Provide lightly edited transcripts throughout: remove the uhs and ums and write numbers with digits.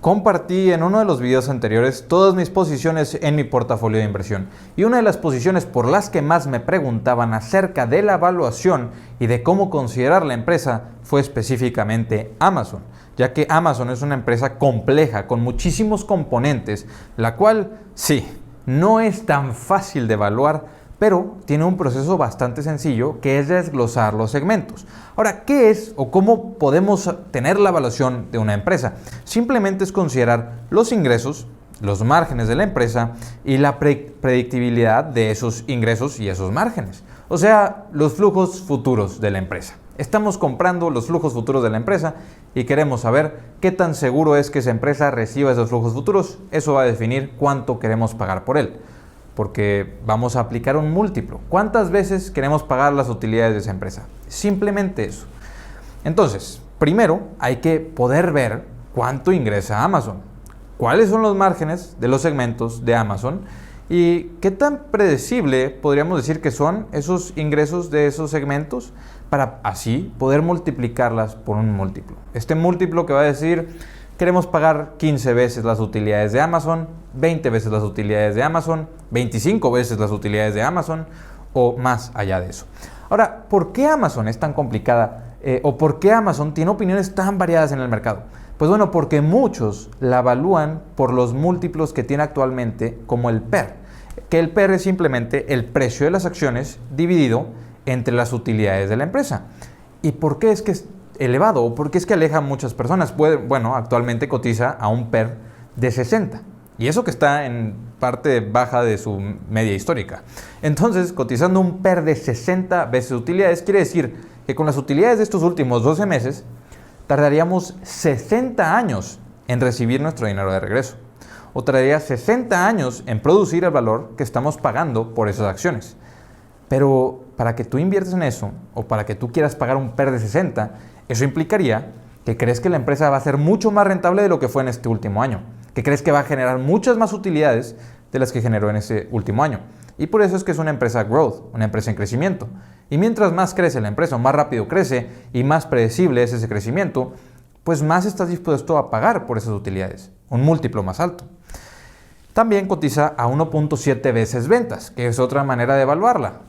Compartí en uno de los videos anteriores todas mis posiciones en mi portafolio de inversión y una de las posiciones por las que más me preguntaban acerca de la evaluación y de cómo considerar la empresa fue específicamente Amazon, ya que Amazon es una empresa compleja con muchísimos componentes, la cual sí, no es tan fácil de evaluar, pero tiene un proceso bastante sencillo que es desglosar los segmentos. Ahora, ¿qué es o cómo podemos tener la evaluación de una empresa? Simplemente es considerar los ingresos, los márgenes de la empresa y la predictibilidad de esos ingresos y esos márgenes. O sea, los flujos futuros de la empresa. Estamos comprando los flujos futuros de la empresa y queremos saber qué tan seguro es que esa empresa reciba esos flujos futuros. Eso va a definir cuánto queremos pagar por él, porque vamos a aplicar un múltiplo. ¿Cuántas veces queremos pagar las utilidades de esa empresa? Simplemente eso. Entonces, primero hay que poder ver cuánto ingresa Amazon, cuáles son los márgenes de los segmentos de Amazon y qué tan predecible podríamos decir que son esos ingresos de esos segmentos para así poder multiplicarlas por un múltiplo. Este múltiplo que va a decir: queremos pagar 15 veces las utilidades de Amazon, 20 veces las utilidades de Amazon, 25 veces las utilidades de Amazon o más allá de eso. Ahora, ¿por qué Amazon es tan complicada o por qué Amazon tiene opiniones tan variadas en el mercado? Pues bueno, porque muchos la evalúan por los múltiplos que tiene actualmente, como el PER, que el PER es simplemente el precio de las acciones dividido entre las utilidades de la empresa. ¿Y por qué es que es elevado o por qué es que aleja a muchas personas? Bueno, actualmente cotiza a un PER de 60 y eso que está en parte baja de su media histórica. Entonces, cotizando un PER de 60 veces utilidades, quiere decir que con las utilidades de estos últimos 12 meses tardaríamos 60 años en recibir nuestro dinero de regreso, o tardaría 60 años en producir el valor que estamos pagando por esas acciones. Pero para que tú inviertas en eso, o para que tú quieras pagar un PER de 60, eso implicaría que crees que la empresa va a ser mucho más rentable de lo que fue en este último año, que crees que va a generar muchas más utilidades de las que generó en ese último año. Y por eso es que es una empresa growth, una empresa en crecimiento. Y mientras más crece la empresa, más rápido crece y más predecible es ese crecimiento, pues más estás dispuesto a pagar por esas utilidades, un múltiplo más alto. También cotiza a 1.7 veces ventas, que es otra manera de evaluarla.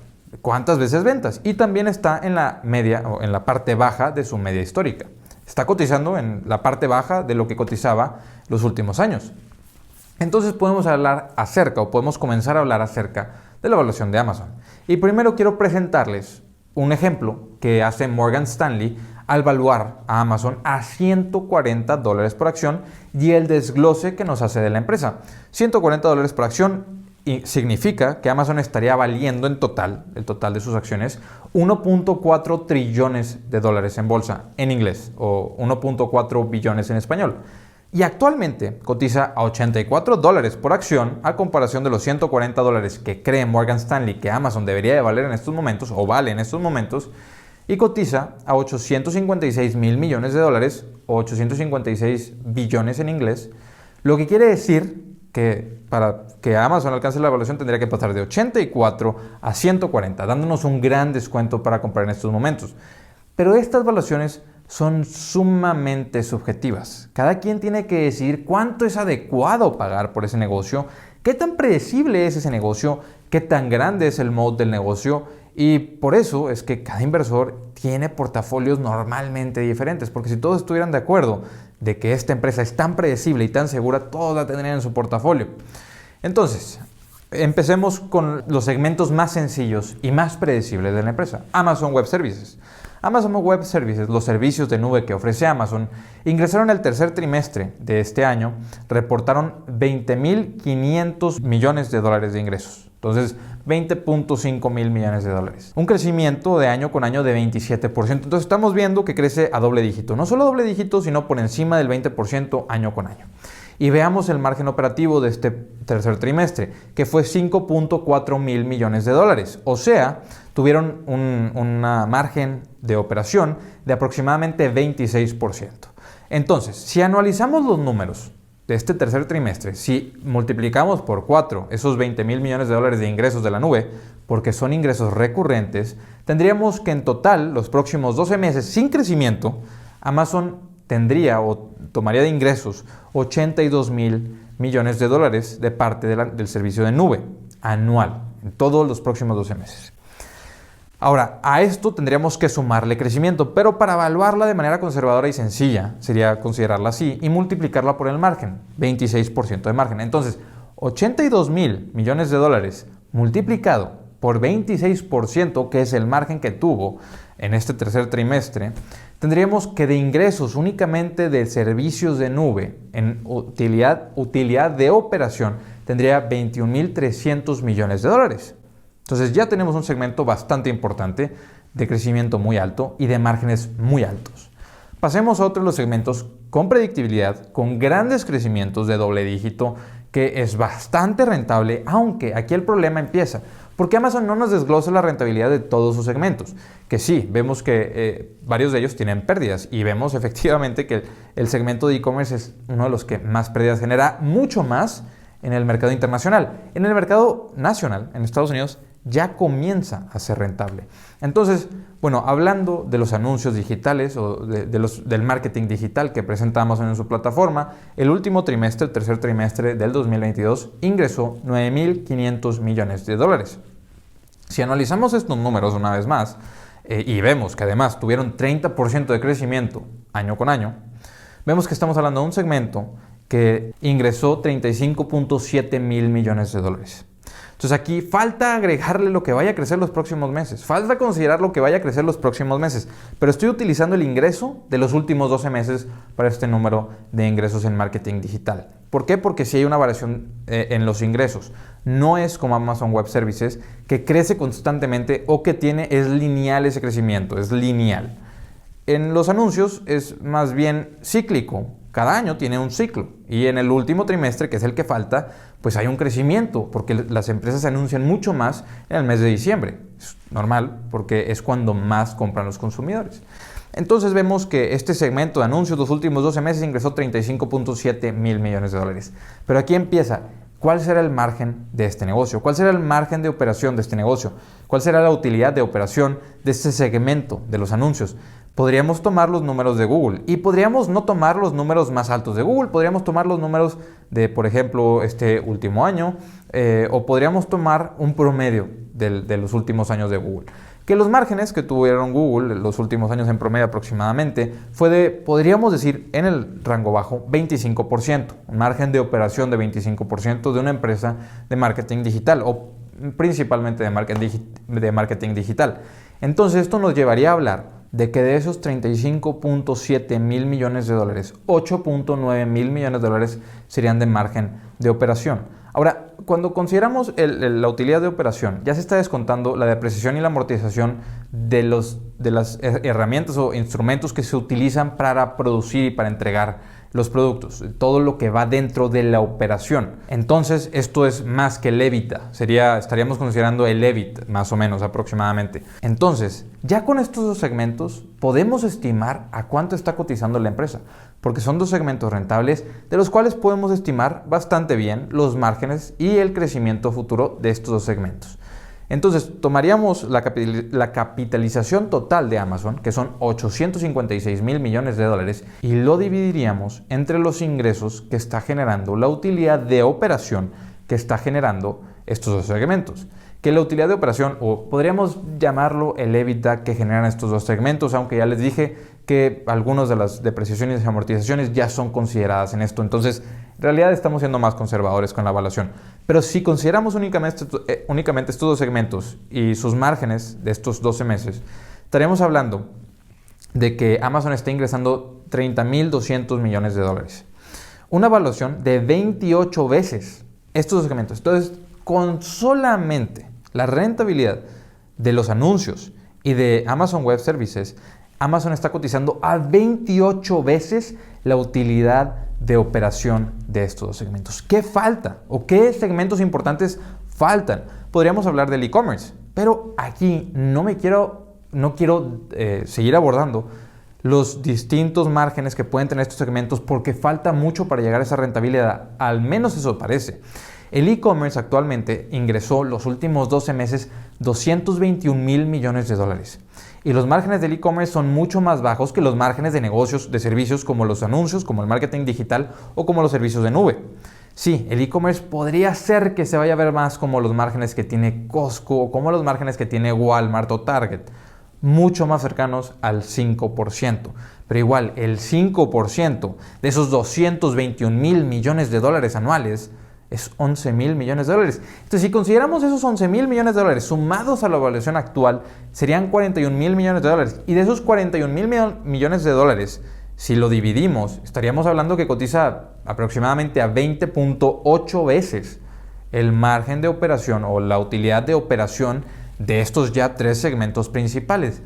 ¿Cuántas veces ventas? Y también está en la media o en la parte baja de su media histórica. Está cotizando en la parte baja de lo que cotizaba los últimos años. Entonces podemos hablar acerca o podemos comenzar a hablar acerca de la evaluación de Amazon. Y primero quiero presentarles un ejemplo que hace Morgan Stanley al valuar a Amazon a $140 por acción y el desglose que nos hace de la empresa. $140 por acción y significa que Amazon estaría valiendo en total, el total de sus acciones, 1.4 trillones de dólares en bolsa, en inglés, o 1.4 billones en español. Y actualmente cotiza a $84 por acción a comparación de los $140 que cree Morgan Stanley que Amazon debería de valer en estos momentos, o vale en esestos momentos, y cotiza a 856 mil millones de dólares, o 856 billones en inglés, lo que quiere decir que para que Amazon alcance la evaluación tendría que pasar de 84 a 140, dándonos un gran descuento para comprar en estos momentos. Pero estas evaluaciones son sumamente subjetivas. Cada quien tiene que decidir cuánto es adecuado pagar por ese negocio, qué tan predecible es ese negocio, qué tan grande es el moat del negocio, y por eso es que cada inversor tiene portafolios normalmente diferentes, porque si todos estuvieran de acuerdo de que esta empresa es tan predecible y tan segura, todos la tendrían en su portafolio. Entonces, empecemos con los segmentos más sencillos y más predecibles de la empresa. Amazon Web Services. Amazon Web Services, los servicios de nube que ofrece Amazon, ingresaron el tercer trimestre de este año, reportaron 20.500 millones de dólares de ingresos. Entonces, 20.5 mil millones de dólares. Un crecimiento de año con año de 27%. Entonces, estamos viendo que crece a doble dígito. No solo doble dígito, sino por encima del 20% año con año. Y veamos el margen operativo de este tercer trimestre, que fue 5.4 mil millones de dólares. O sea, tuvieron una margen de operación de aproximadamente 26%. Entonces, si analizamos los números de este tercer trimestre, si multiplicamos por 4 esos 20 mil millones de dólares de ingresos de la nube, porque son ingresos recurrentes, tendríamos que en total, los próximos 12 meses sin crecimiento, Amazon tendría o tomaría de ingresos 82 mil millones de dólares de parte del servicio de nube anual en todos los próximos 12 meses. Ahora, a esto tendríamos que sumarle crecimiento, pero para evaluarla de manera conservadora y sencilla sería considerarla así y multiplicarla por el margen, 26% de margen. Entonces, 82 mil millones de dólares multiplicado por 26%, que es el margen que tuvo en este tercer trimestre, tendríamos que de ingresos únicamente de servicios de nube en utilidad de operación tendría 21.300 millones de dólares. Entonces ya tenemos un segmento bastante importante, de crecimiento muy alto y de márgenes muy altos. Pasemos a otro de los segmentos con predictibilidad, con grandes crecimientos de doble dígito, que es bastante rentable, aunque aquí el problema empieza, porque Amazon no nos desglosa la rentabilidad de todos sus segmentos, que sí, vemos que varios de ellos tienen pérdidas y vemos efectivamente que el segmento de e-commerce es uno de los que más pérdidas genera, mucho más en el mercado internacional. En el mercado nacional, en Estados Unidos, ya comienza a ser rentable. Entonces, bueno, hablando de los anuncios digitales o del marketing digital que presenta Amazon en su plataforma, el último trimestre, el tercer trimestre del 2022, ingresó 9.500 millones de dólares. Si analizamos estos números una vez más y vemos que además tuvieron 30% de crecimiento año con año, vemos que estamos hablando de un segmento que ingresó 35.7 mil millones de dólares. Entonces aquí falta agregarle lo que vaya a crecer los próximos meses, falta considerar lo que vaya a crecer los próximos meses, pero estoy utilizando el ingreso de los últimos 12 meses para este número de ingresos en marketing digital. ¿Por qué? Porque si hay una variación en los ingresos. No es como Amazon Web Services, que crece constantemente o que es lineal ese crecimiento, es lineal. En los anuncios es más bien cíclico. Cada año tiene un ciclo y en el último trimestre, que es el que falta, pues hay un crecimiento porque las empresas anuncian mucho más en el mes de diciembre. Es normal porque es cuando más compran los consumidores. Entonces vemos que este segmento de anuncios los últimos 12 meses ingresó 35.7 mil millones de dólares. Pero aquí empieza, ¿cuál será el margen de este negocio? ¿Cuál será el margen de operación de este negocio? ¿Cuál será la utilidad de operación de este segmento de los anuncios? Podríamos tomar los números de Google y podríamos no tomar los números más altos de Google, podríamos tomar los números de, por ejemplo, este último año o podríamos tomar un promedio de los últimos años de Google. Que los márgenes que tuvieron Google los últimos años en promedio aproximadamente fue de, podríamos decir, en el rango bajo, 25%, un margen de operación de 25% de una empresa de marketing digital o principalmente de marketing digital. Entonces esto nos llevaría a hablar de que de esos 35.7 mil millones de dólares, 8.9 mil millones de dólares serían de margen de operación. Ahora, cuando consideramos la utilidad de operación, ya se está descontando la depreciación y la amortización de las herramientas o instrumentos que se utilizan para producir y para entregar los productos, todo lo que va dentro de la operación. Entonces, esto es más que el EBITDA, estaríamos considerando el EBIT, más o menos, aproximadamente. Entonces, ya con estos dos segmentos, podemos estimar a cuánto está cotizando la empresa, porque son dos segmentos rentables, de los cuales podemos estimar bastante bien los márgenes y el crecimiento futuro de estos dos segmentos. Entonces, tomaríamos la capitalización total de Amazon, que son 856 mil millones de dólares, y lo dividiríamos entre los ingresos que está generando la utilidad de operación que está generando estos dos segmentos. Que la utilidad de operación, o podríamos llamarlo el EBITDA que generan estos dos segmentos, aunque ya les dije que algunas de las depreciaciones y amortizaciones ya son consideradas en esto. Entonces, en realidad estamos siendo más conservadores con la evaluación. Pero si consideramos únicamente estos dos segmentos y sus márgenes de estos 12 meses, estaríamos hablando de que Amazon está ingresando 30.200 millones de dólares. Una evaluación de 28 veces estos dos segmentos. Entonces, con solamente la rentabilidad de los anuncios y de Amazon Web Services, Amazon está cotizando a 28 veces la utilidad de operación de estos dos segmentos. ¿Qué falta? ¿O qué segmentos importantes faltan? Podríamos hablar del e-commerce, pero aquí no quiero seguir abordando los distintos márgenes que pueden tener estos segmentos porque falta mucho para llegar a esa rentabilidad. Al menos eso parece. El e-commerce actualmente ingresó los últimos 12 meses 221 mil millones de dólares. Y los márgenes del e-commerce son mucho más bajos que los márgenes de negocios, de servicios como los anuncios, como el marketing digital o como los servicios de nube. Sí, el e-commerce podría ser que se vaya a ver más como los márgenes que tiene Costco o como los márgenes que tiene Walmart o Target, mucho más cercanos al 5%. Pero igual, el 5% de esos 221 mil millones de dólares anuales es 11 mil millones de dólares. Entonces, si consideramos esos 11 mil millones de dólares sumados a la evaluación actual, serían 41 mil millones de dólares. Y de esos 41 mil millones de dólares, si lo dividimos, estaríamos hablando que cotiza aproximadamente a 20.8 veces el margen de operación o la utilidad de operación de estos ya 3 segmentos principales.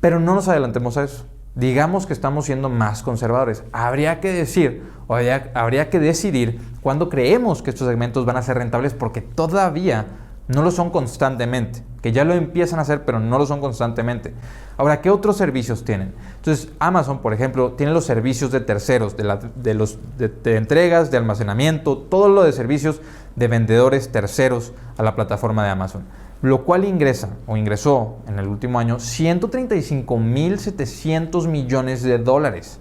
Pero no nos adelantemos a eso. Digamos que estamos siendo más conservadores. Habría que decir, o habría que decidir cuándo creemos que estos segmentos van a ser rentables, porque todavía no lo son constantemente, que ya lo empiezan a hacer, pero no lo son constantemente. Ahora, ¿qué otros servicios tienen? Entonces, Amazon, por ejemplo, tiene los servicios de terceros, de entregas, de almacenamiento, todo lo de servicios de vendedores terceros a la plataforma de Amazon, lo cual ingresó en el último año 135.700 millones de dólares.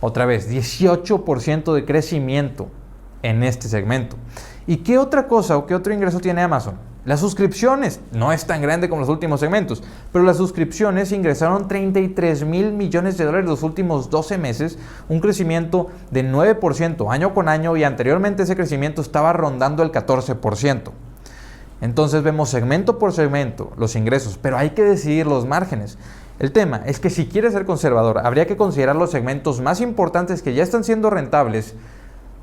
Otra vez, 18% de crecimiento en este segmento. ¿Y qué otra cosa o qué otro ingreso tiene Amazon? Las suscripciones. No es tan grande como los últimos segmentos, pero las suscripciones ingresaron 33 mil millones de dólares los últimos 12 meses, un crecimiento de 9% año con año, y anteriormente ese crecimiento estaba rondando el 14%. Entonces vemos segmento por segmento los ingresos, pero hay que decidir los márgenes. El tema es que si quieres ser conservador, habría que considerar los segmentos más importantes que ya están siendo rentables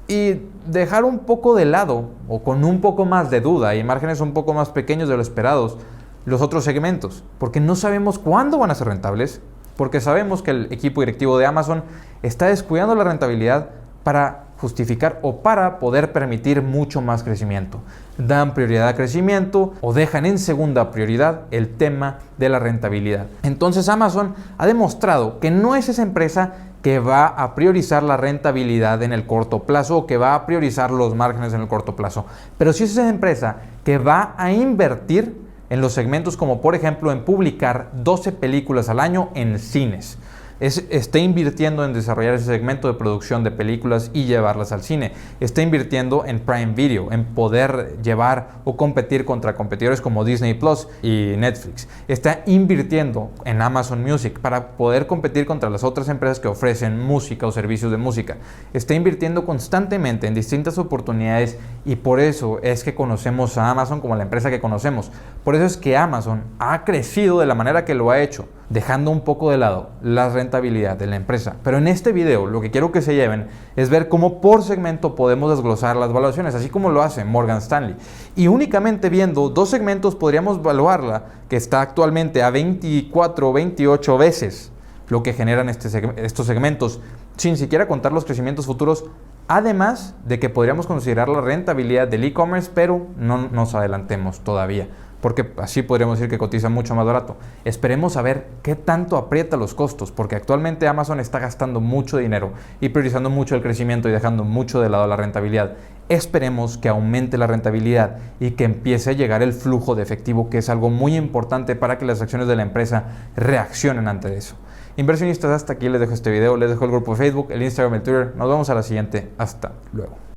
y dejar un poco de lado, o con un poco más de duda y márgenes un poco más pequeños de lo esperados, los otros segmentos, porque no sabemos cuándo van a ser rentables, porque sabemos que el equipo directivo de Amazon está descuidando la rentabilidad para justificar o para poder permitir mucho más crecimiento. Dan prioridad a crecimiento o dejan en segunda prioridad el tema de la rentabilidad. Entonces Amazon ha demostrado que no es esa empresa que va a priorizar la rentabilidad en el corto plazo o que va a priorizar los márgenes en el corto plazo, pero sí es esa empresa que va a invertir en los segmentos como por ejemplo en publicar 12 películas al año en cines. Está invirtiendo en desarrollar ese segmento de producción de películas y llevarlas al cine. Está invirtiendo en Prime Video, en poder llevar o competir contra competidores como Disney Plus y Netflix. Está invirtiendo en Amazon Music para poder competir contra las otras empresas que ofrecen música o servicios de música. Está invirtiendo constantemente en distintas oportunidades, y por eso es que conocemos a Amazon como la empresa que conocemos. Por eso es que Amazon ha crecido de la manera que lo ha hecho, dejando un poco de lado la rentabilidad de la empresa. Pero en este video lo que quiero que se lleven es ver cómo por segmento podemos desglosar las valuaciones, así como lo hace Morgan Stanley. Y únicamente viendo 2 segmentos podríamos valuarla, que está actualmente a 24 o 28 veces lo que generan estos segmentos, sin siquiera contar los crecimientos futuros, además de que podríamos considerar la rentabilidad del e-commerce, pero no nos adelantemos todavía, porque así podríamos decir que cotiza mucho más barato. Esperemos a ver qué tanto aprieta los costos, porque actualmente Amazon está gastando mucho dinero y priorizando mucho el crecimiento y dejando mucho de lado la rentabilidad. Esperemos que aumente la rentabilidad y que empiece a llegar el flujo de efectivo, que es algo muy importante para que las acciones de la empresa reaccionen ante eso. Inversionistas, hasta aquí les dejo este video, les dejo el grupo de Facebook, el Instagram, el Twitter. Nos vemos a la siguiente. Hasta luego.